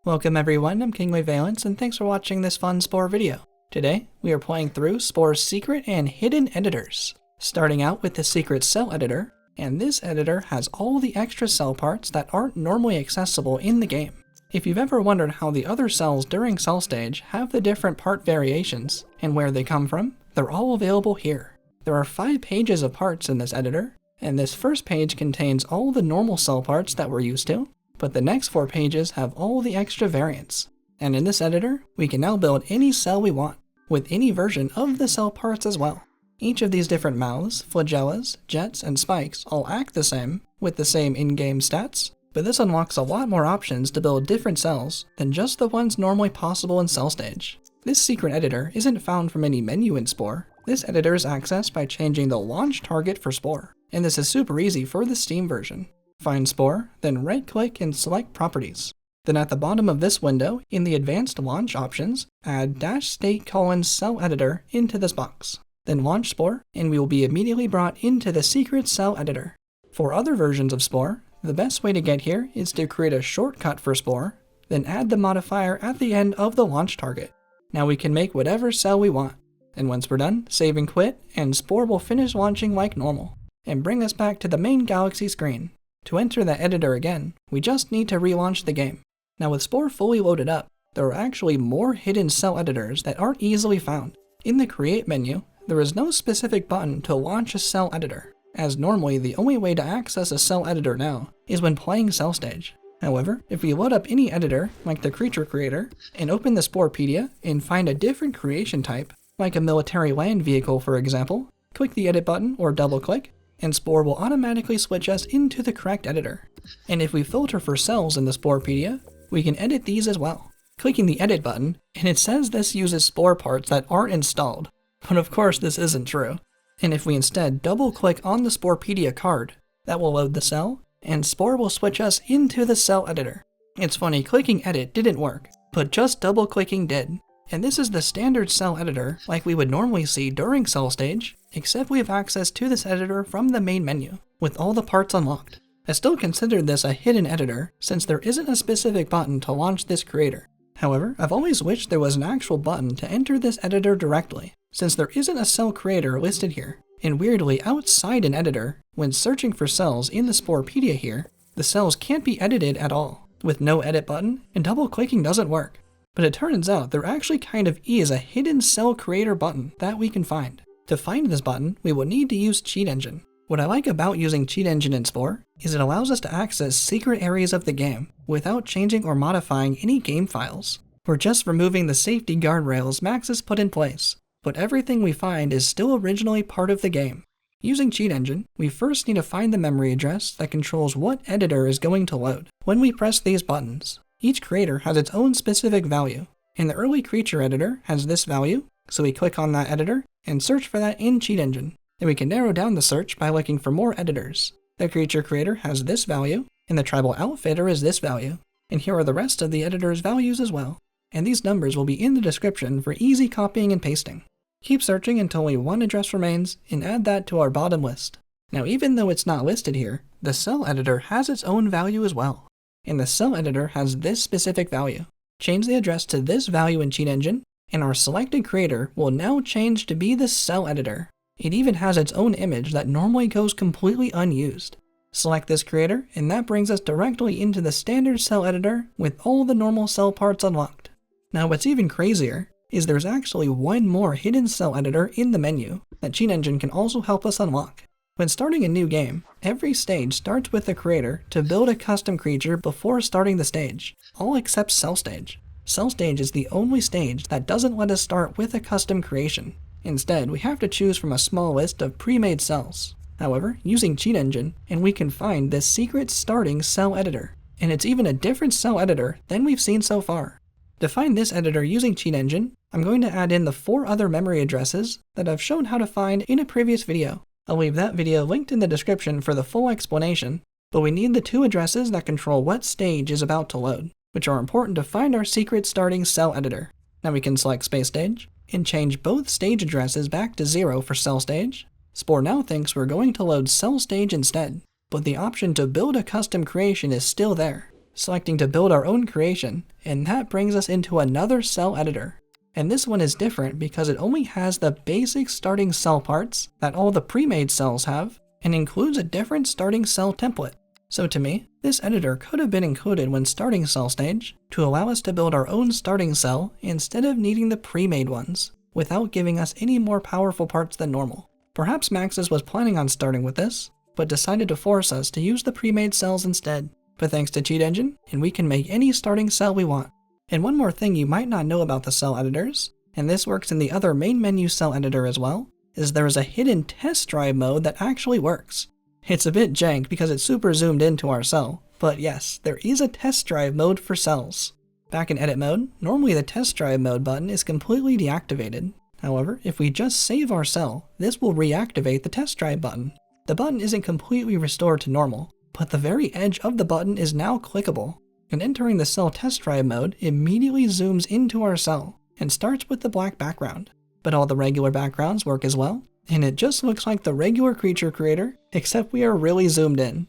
Welcome everyone, I'm Kingway Valence, and thanks for watching this fun Spore video. Today, we are playing through Spore's secret and hidden editors. Starting out with the secret cell editor, and this editor has all the extra cell parts that aren't normally accessible in the game. If you've ever wondered how the other cells during cell stage have the different part variations, and where they come from, they're all available here. There are 5 pages of parts in this editor, and this first page contains all the normal cell parts that we're used to, but the next 4 pages have all the extra variants. And in this editor, we can now build any cell we want, with any version of the cell parts as well. Each of these different mouths, flagellas, jets, and spikes all act the same, with the same in-game stats, but this unlocks a lot more options to build different cells than just the ones normally possible in cell stage. This secret editor isn't found from any menu in Spore. This editor is accessed by changing the launch target for Spore, and this is super easy for the Steam version. Find Spore, then right-click and select Properties. Then at the bottom of this window, in the Advanced Launch options, add --cell editor into this box. Then launch Spore, and we will be immediately brought into the secret cell editor. For other versions of Spore, the best way to get here is to create a shortcut for Spore, then add the modifier at the end of the launch target. Now we can make whatever cell we want. And once we're done, save and quit, and Spore will finish launching like normal, and bring us back to the main Galaxy screen. To enter the editor again, we just need to relaunch the game. Now with Spore fully loaded up, there are actually more hidden cell editors that aren't easily found. In the Create menu, there is no specific button to launch a cell editor, as normally the only way to access a cell editor now is when playing cell stage. However, if we load up any editor, like the Creature Creator, and open the Sporepedia and find a different creation type, like a military land vehicle for example, click the edit button or double click, and Spore will automatically switch us into the correct editor. And if we filter for cells in the Sporepedia, we can edit these as well. Clicking the edit button, and it says this uses Spore parts that aren't installed, but of course this isn't true. And if we instead double click on the Sporepedia card, that will load the cell, and Spore will switch us into the cell editor. It's funny, clicking edit didn't work, but just double clicking did. And this is the standard cell editor like we would normally see during cell stage, except we have access to this editor from the main menu, with all the parts unlocked. I still consider this a hidden editor, since there isn't a specific button to launch this creator. However, I've always wished there was an actual button to enter this editor directly, since there isn't a cell creator listed here. And weirdly, outside an editor, when searching for cells in the Sporepedia here, the cells can't be edited at all, with no edit button, and double clicking doesn't work. But it turns out there actually kind of is a hidden cell creator button that we can find. To find this button, we will need to use Cheat Engine. What I like about using Cheat Engine in Spore is it allows us to access secret areas of the game without changing or modifying any game files. We're just removing the safety guardrails Max has put in place, but everything we find is still originally part of the game. Using Cheat Engine, we first need to find the memory address that controls what editor is going to load. When we press these buttons, each creator has its own specific value, and the early creature editor has this value, so we click on that editor and search for that in Cheat Engine. Then we can narrow down the search by looking for more editors. The creature creator has this value, and the tribal outfitter is this value, and here are the rest of the editor's values as well. And these numbers will be in the description for easy copying and pasting. Keep searching until only one address remains, and add that to our bottom list. Now even though it's not listed here, the cell editor has its own value as well. And the cell editor has this specific value. Change the address to this value in Cheat Engine, and our selected creator will now change to be the cell editor. It even has its own image that normally goes completely unused. Select this creator, and that brings us directly into the standard cell editor with all the normal cell parts unlocked. Now what's even crazier is there's actually one more hidden cell editor in the menu that Cheat Engine can also help us unlock. When starting a new game, every stage starts with the creator to build a custom creature before starting the stage, all except Cell Stage. Cell Stage is the only stage that doesn't let us start with a custom creation. Instead, we have to choose from a small list of pre-made cells. However, using Cheat Engine, and we can find this secret starting cell editor. And it's even a different cell editor than we've seen so far. To find this editor using Cheat Engine, I'm going to add in the 4 other memory addresses that I've shown how to find in a previous video. I'll leave that video linked in the description for the full explanation, but we need the 2 addresses that control what stage is about to load, which are important to find our secret starting cell editor. Now we can select Space Stage, and change both stage addresses back to 0 for Cell Stage. Spore now thinks we're going to load Cell Stage instead, but the option to build a custom creation is still there. selecting to build our own creation, and that brings us into another cell editor. And this one is different because it only has the basic starting cell parts that all the pre-made cells have, and includes a different starting cell template. So to me, this editor could have been included when starting cell stage to allow us to build our own starting cell instead of needing the pre-made ones, without giving us any more powerful parts than normal. Perhaps Maxis was planning on starting with this, but decided to force us to use the pre-made cells instead. But thanks to Cheat Engine, and we can make any starting cell we want. And one more thing you might not know about the cell editors, and this works in the other main menu cell editor as well, is there is a hidden test drive mode that actually works. It's a bit jank because it's super zoomed into our cell, but yes, there is a test drive mode for cells. Back in edit mode, normally the test drive mode button is completely deactivated. However, if we just save our cell, this will reactivate the test drive button. The button isn't completely restored to normal, but the very edge of the button is now clickable. And entering the cell test drive mode immediately zooms into our cell and starts with the black background. But all the regular backgrounds work as well, and it just looks like the regular creature creator, except we are really zoomed in.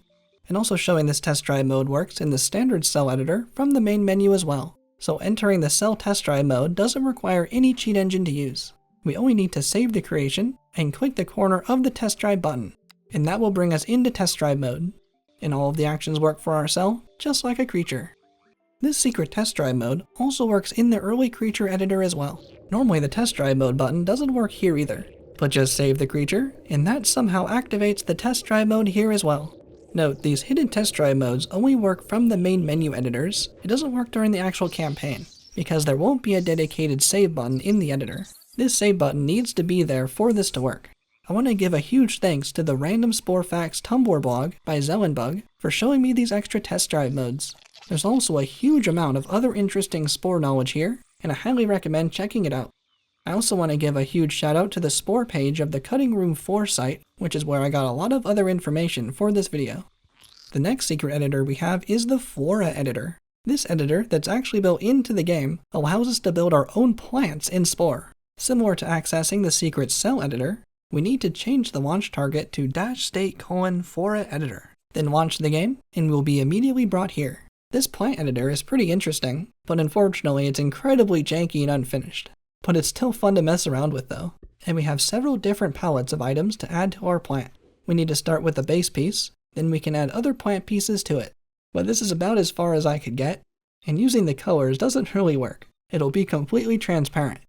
And also showing this test drive mode works in the standard cell editor from the main menu as well. So entering the cell test drive mode doesn't require any cheat engine to use. We only need to save the creation and click the corner of the test drive button, and that will bring us into test drive mode. And all of the actions work for our cell, just like a creature. This secret test drive mode also works in the early creature editor as well. Normally the test drive mode button doesn't work here either, but just save the creature, and that somehow activates the test drive mode here as well. Note, these hidden test drive modes only work from the main menu editors. It doesn't work during the actual campaign, because there won't be a dedicated save button in the editor. This save button needs to be there for this to work. I want to give a huge thanks to the Random Spore Facts Tumblr blog by Zellenbug for showing me these extra test drive modes. There's also a huge amount of other interesting Spore knowledge here, and I highly recommend checking it out. I also want to give a huge shout out to the Spore page of the Cutting Room 4 site, which is where I got a lot of other information for this video. The next secret editor we have is the Flora Editor. This editor, that's actually built into the game, allows us to build our own plants in Spore. Similar to accessing the secret cell editor, we need to change the launch target to --state:/Flora Editor. Then launch the game, and we'll be immediately brought here. This plant editor is pretty interesting, but unfortunately it's incredibly janky and unfinished. But it's still fun to mess around with though, and we have several different palettes of items to add to our plant. We need to start with a base piece, then we can add other plant pieces to it. But this is about as far as I could get, and using the colors doesn't really work. It'll be completely transparent.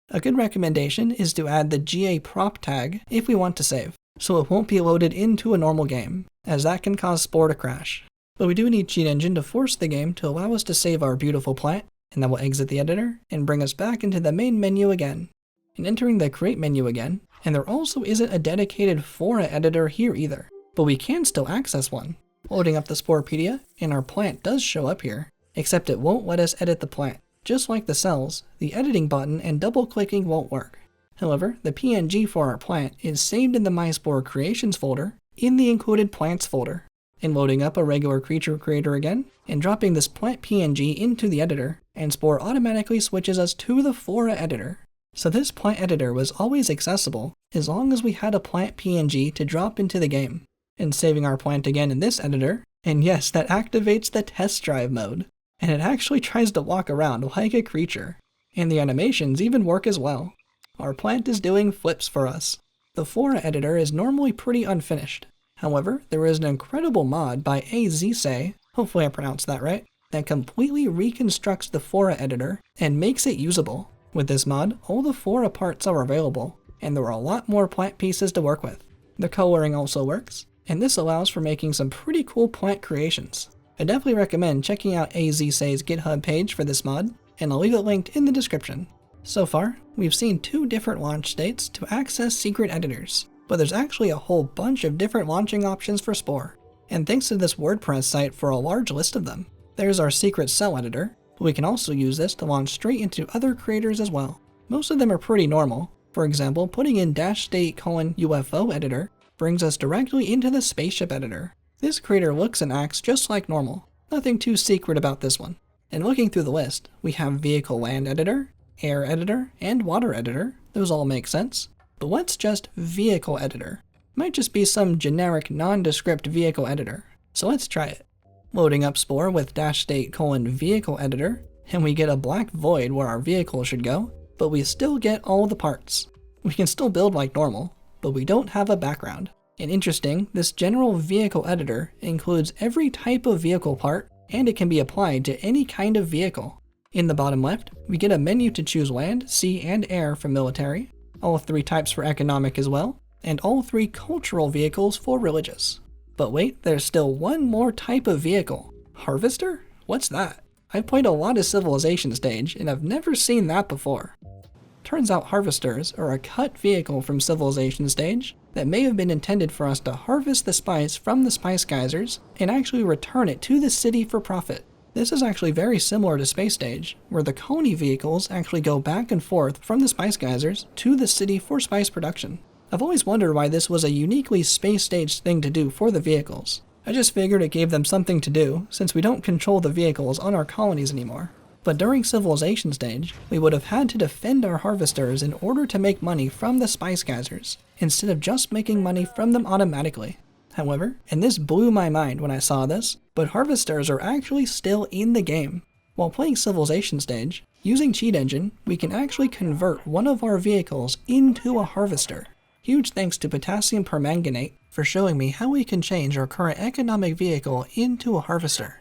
A good recommendation is to add the GA prop tag if we want to save, so it won't be loaded into a normal game, as that can cause Spore to crash. But we do need Cheat Engine to force the game to allow us to save our beautiful plant, and then we'll exit the editor and bring us back into the main menu again. And entering the create menu again, and there also isn't a dedicated Flora editor here either, but we can still access one. Loading up the Sporepedia, and our plant does show up here, except it won't let us edit the plant. Just like the cells, the editing button and double clicking won't work. However, the PNG for our plant is saved in the My Spore Creations folder in the included plants folder. And loading up a regular creature creator again, and dropping this plant PNG into the editor, and Spore automatically switches us to the Flora editor. So this plant editor was always accessible as long as we had a plant PNG to drop into the game. And saving our plant again in this editor, and yes, that activates the test drive mode. And it actually tries to walk around like a creature. And the animations even work as well. Our plant is doing flips for us. The Flora editor is normally pretty unfinished. However, there is an incredible mod by AZSay, hopefully I pronounced that right, that completely reconstructs the Flora editor and makes it usable. With this mod, all the Flora parts are available, and there are a lot more plant pieces to work with. The coloring also works, and this allows for making some pretty cool plant creations. I definitely recommend checking out AZSay's GitHub page for this mod, and I'll leave it linked in the description. So far, we've seen 2 different launch states to access secret editors, but there's actually a whole bunch of different launching options for Spore, and thanks to this WordPress site for a large list of them. There's our secret cell editor, but we can also use this to launch straight into other creators as well. Most of them are pretty normal. For example, putting in --state:/UFO editor brings us directly into the spaceship editor. This creator looks and acts just like normal. Nothing too secret about this one. And looking through the list, we have vehicle land editor, air editor, and water editor. Those all make sense. But what's just vehicle editor? Might just be some generic nondescript vehicle editor. So let's try it. Loading up Spore with --state:vehicle editor, and we get a black void where our vehicle should go, but we still get all the parts. We can still build like normal, but we don't have a background. And interesting, this general vehicle editor includes every type of vehicle part, and it can be applied to any kind of vehicle. In the bottom left, we get a menu to choose land, sea, and air for military, all 3 types for economic as well, and all 3 cultural vehicles for religious. But wait, there's still one more type of vehicle. Harvester? What's that? I've played a lot of Civilization stage, and I've never seen that before. Turns out harvesters are a cut vehicle from Civilization stage that may have been intended for us to harvest the spice from the spice geysers and actually return it to the city for profit. This is actually very similar to Space Stage, where the colony vehicles actually go back and forth from the spice geysers to the city for spice production. I've always wondered why this was a uniquely Space Stage thing to do for the vehicles. I just figured it gave them something to do, since we don't control the vehicles on our colonies anymore. But during Civilization stage, we would have had to defend our harvesters in order to make money from the spice geysers, instead of just making money from them automatically. However, and this blew my mind when I saw this, but harvesters are actually still in the game. While playing Civilization stage, using Cheat Engine, we can actually convert one of our vehicles into a harvester. Huge thanks to Potassium Permanganate for showing me how we can change our current economic vehicle into a harvester.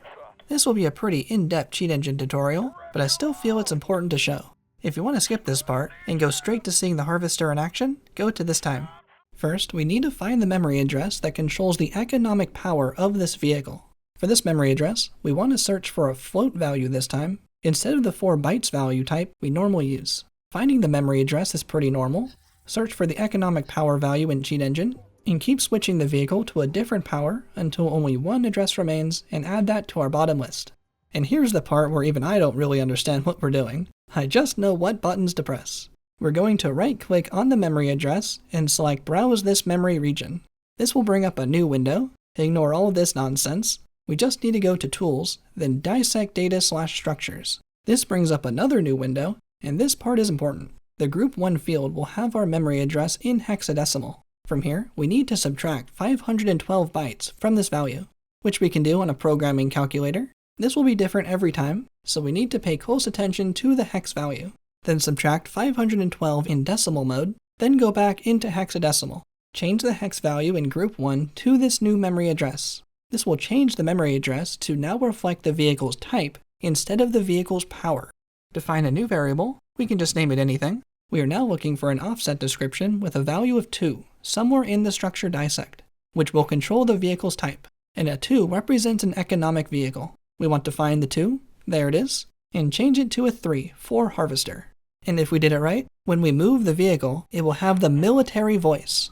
This will be a pretty in-depth Cheat Engine tutorial, but I still feel it's important to show. If you want to skip this part and go straight to seeing the harvester in action, go to this time. First, we need to find the memory address that controls the economic power of this vehicle. For this memory address, we want to search for a float value this time, instead of the 4 bytes value type we normally use. Finding the memory address is pretty normal. Search for the economic power value in Cheat Engine, and keep switching the vehicle to a different power until only 1 address remains, and add that to our bottom list. And here's the part where even I don't really understand what we're doing. I just know what buttons to press. We're going to right-click on the memory address and select Browse this memory region. This will bring up a new window. Ignore all of this nonsense. We just need to go to Tools, then Dissect Data/Structures. This brings up another new window, and this part is important. The Group 1 field will have our memory address in hexadecimal. From here, we need to subtract 512 bytes from this value, which we can do on a programming calculator. This will be different every time, so we need to pay close attention to the hex value. Then subtract 512 in decimal mode, then go back into hexadecimal. Change the hex value in Group 1 to this new memory address. This will change the memory address to now reflect the vehicle's type instead of the vehicle's power. To find a new variable, we can just name it anything. We are now looking for an offset description with a value of 2, somewhere in the structure dissect, which will control the vehicle's type. And a 2 represents an economic vehicle. We want to find the 2, there it is, and change it to a 3 for harvester. And if we did it right, when we move the vehicle, it will have the military voice.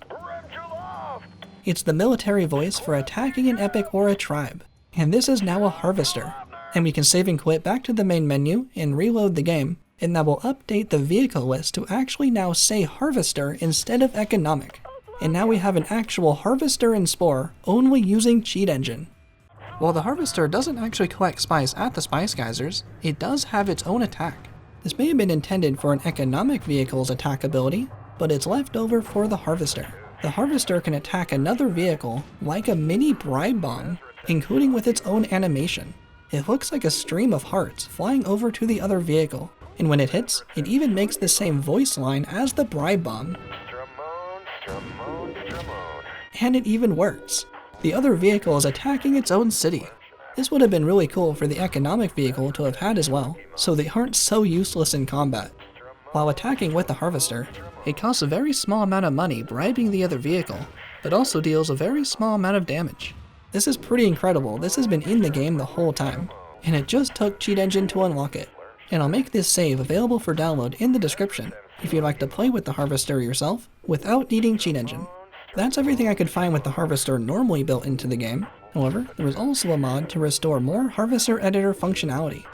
It's the military voice for attacking an epic or a tribe. And this is now a harvester. And we can save and quit back to the main menu and reload the game, and that will update the vehicle list to actually now say harvester instead of economic. And now we have an actual harvester in Spore only using Cheat Engine. While the harvester doesn't actually collect spice at the spice geysers, it does have its own attack. This may have been intended for an economic vehicle's attack ability, but it's left over for the harvester. The harvester can attack another vehicle like a mini bribe bomb, including with its own animation. It looks like a stream of hearts flying over to the other vehicle, and when it hits, it even makes the same voice line as the bribe bomb. And it even works. The other vehicle is attacking its own city. This would have been really cool for the economic vehicle to have had as well, so they aren't so useless in combat. While attacking with the harvester, it costs a very small amount of money bribing the other vehicle, but also deals a very small amount of damage. This is pretty incredible. This has been in the game the whole time, and it just took Cheat Engine to unlock it. And I'll make this save available for download in the description if you'd like to play with the harvester yourself without needing Cheat Engine. That's everything I could find with the harvester normally built into the game. However, there was also a mod to restore more harvester editor functionality.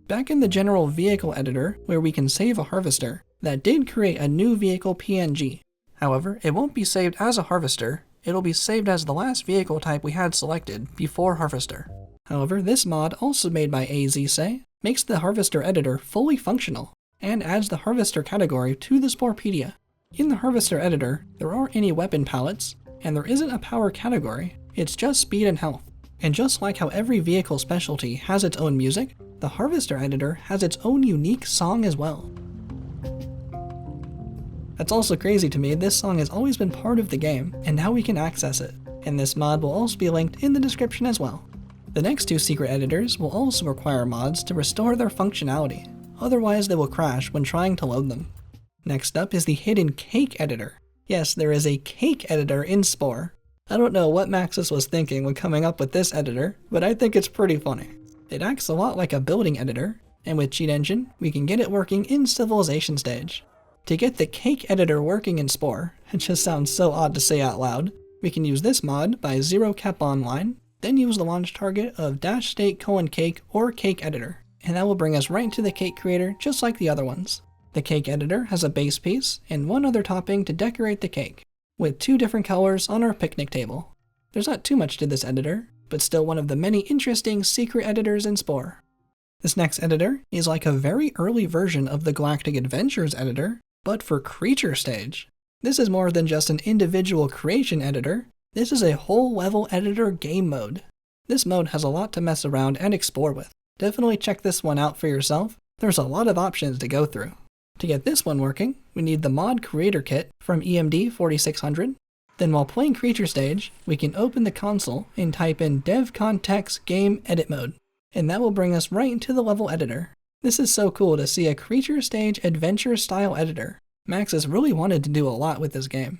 Back in the general vehicle editor, where we can save a harvester, that did create a new vehicle PNG. However, it won't be saved as a harvester, it'll be saved as the last vehicle type we had selected before harvester. However, this mod, also made by AZSay, makes the harvester editor fully functional, and adds the harvester category to the Sporepedia. In the harvester editor, there aren't any weapon palettes, and there isn't a power category, it's just speed and health. And just like how every vehicle specialty has its own music, the Harvester editor has its own unique song as well. That's also crazy to me, this song has always been part of the game, and now we can access it. And this mod will also be linked in the description as well. The next two secret editors will also require mods to restore their functionality, otherwise they will crash when trying to load them. Next up is the hidden cake editor. Yes, there is a cake editor in Spore. I don't know what Maxis was thinking when coming up with this editor, but I think it's pretty funny. It acts a lot like a building editor, and with Cheat Engine, we can get it working in Civilization stage. To get the cake editor working in Spore, it just sounds so odd to say out loud, we can use this mod by 0cap online, then use the launch target of --state::cake or cake editor, and that will bring us right to the cake creator just like the other ones. The cake editor has a base piece and one other topping to decorate the cake, with 2 different colors on our picnic table. There's not too much to this editor, but still one of the many interesting secret editors in Spore. This next editor is like a very early version of the Galactic Adventures editor, but for creature stage. This is more than just an individual creation editor, this is a whole level editor game mode. This mode has a lot to mess around and explore with. Definitely check this one out for yourself, there's a lot of options to go through. To get this one working, we need the mod creator kit from EMD 4600. Then while playing creature stage, we can open the console and type in dev context game edit mode, and that will bring us right into the level editor. This is so cool to see a creature stage adventure style editor. Maxis really wanted to do a lot with this game.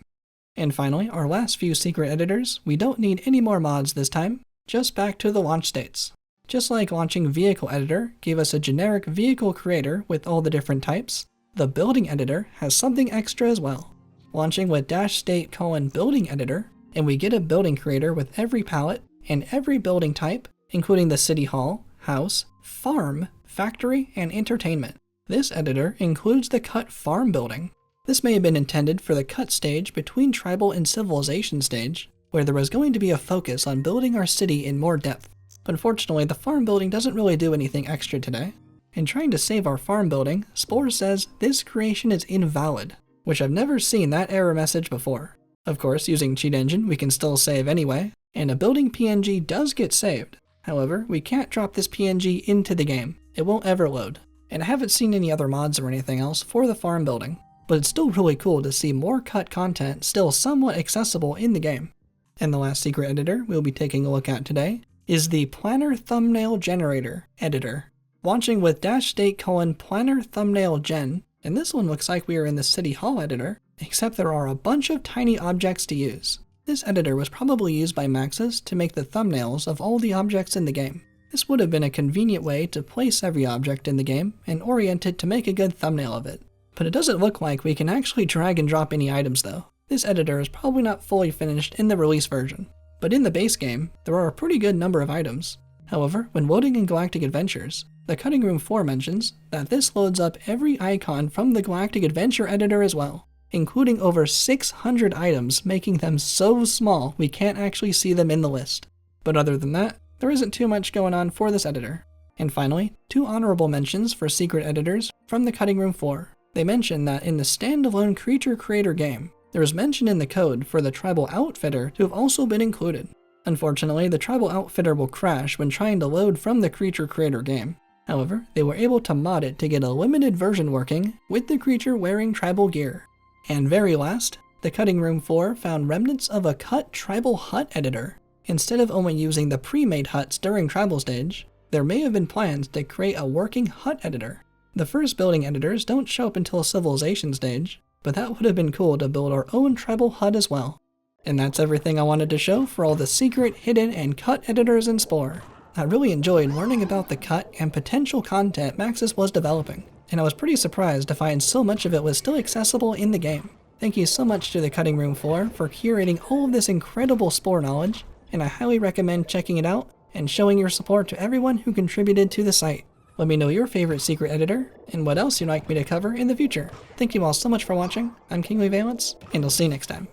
And finally, our last few secret editors, we don't need any more mods this time, just back to the launch states. Just like launching vehicle editor gave us a generic vehicle creator with all the different types, the building editor has something extra as well. Launching with --state::building editor, and we get a building creator with every palette and every building type, including the city hall, house, farm, factory, and entertainment. This editor includes the cut farm building. This may have been intended for the cut stage between tribal and civilization stage, where there was going to be a focus on building our city in more depth. Unfortunately, the farm building doesn't really do anything extra today. In trying to save our farm building, Spore says this creation is invalid, which I've never seen that error message before. Of course, using Cheat Engine, we can still save anyway, and a building PNG does get saved. However, we can't drop this PNG into the game. It won't ever load. And I haven't seen any other mods or anything else for the farm building, but it's still really cool to see more cut content still somewhat accessible in the game. And the last secret editor we'll be taking a look at today is the Planner Thumbnail Generator editor. Launching with --state::planner thumbnail gen, and this one looks like we are in the City Hall editor, except there are a bunch of tiny objects to use. This editor was probably used by Maxis to make the thumbnails of all the objects in the game. This would have been a convenient way to place every object in the game and orient it to make a good thumbnail of it. But it doesn't look like we can actually drag and drop any items though. This editor is probably not fully finished in the release version. But in the base game, there are a pretty good number of items. However, when loading in Galactic Adventures, the Cutting Room 4 mentions that this loads up every icon from the Galactic Adventure editor as well, including over 600 items, making them so small we can't actually see them in the list. But other than that, there isn't too much going on for this editor. And finally, 2 honorable mentions for secret editors from the Cutting Room 4. They mention that in the Standalone Creature Creator game, there is mention in the code for the Tribal Outfitter to have also been included. Unfortunately, the Tribal Outfitter will crash when trying to load from the Creature Creator game. However, they were able to mod it to get a limited version working with the creature wearing tribal gear. And very last, the Cutting Room 4 found remnants of a cut tribal hut editor. Instead of only using the pre-made huts during tribal stage, there may have been plans to create a working hut editor. The first building editors don't show up until Civilization stage, but that would have been cool to build our own tribal hut as well. And that's everything I wanted to show for all the secret, hidden, and cut editors in Spore. I really enjoyed learning about the cut and potential content Maxis was developing, and I was pretty surprised to find so much of it was still accessible in the game. Thank you so much to the Cutting Room 4 for curating all of this incredible Spore knowledge, and I highly recommend checking it out and showing your support to everyone who contributed to the site. Let me know your favorite secret editor, and what else you'd like me to cover in the future. Thank you all so much for watching. I'm Kingly Valence, and I'll see you next time.